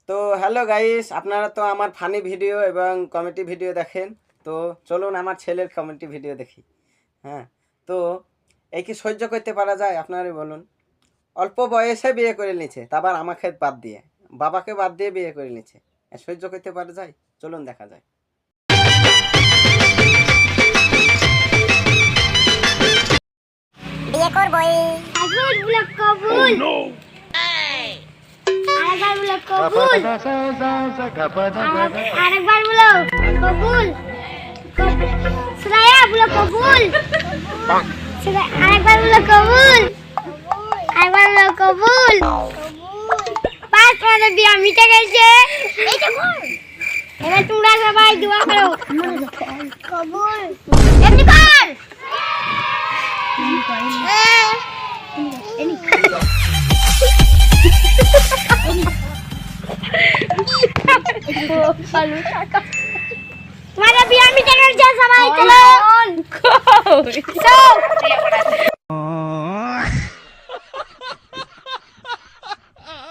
তো hello guys, আপনারা তো আমার ফানি ভিডিও এবং কমেডি ভিডিও দেখেন। তো চলুন আমার ছেলের কমেডি ভিডিও দেখি। হ্যাঁ, তো এই কি সহ্য করতে পারা যায়? আপনারাই বলুন। অল্প বয়সে বিয়ে করে নিয়েছে, তারপর আমাকে বাদ দিয়ে, বাবাকে বাদ দিয়ে বিয়ে করে নিয়েছে। সহ্য করতে পারা যায়? চলুন দেখা যায়। বিয়ে করবই একবার বলে কবুল আরেকবার বলে কবুল আরেকবার বলো কবুল সুরাইয়া বলে কবুল আরেকবার বলে কবুল আরেকবার বলে কবুল পাঁচ পরে বিয়া মিটে গেছে এবার তোমরা সবাই দোয়া করো কবুল এমনি কর तुम्हारा बिया मिटेगा जैसा भाई चलो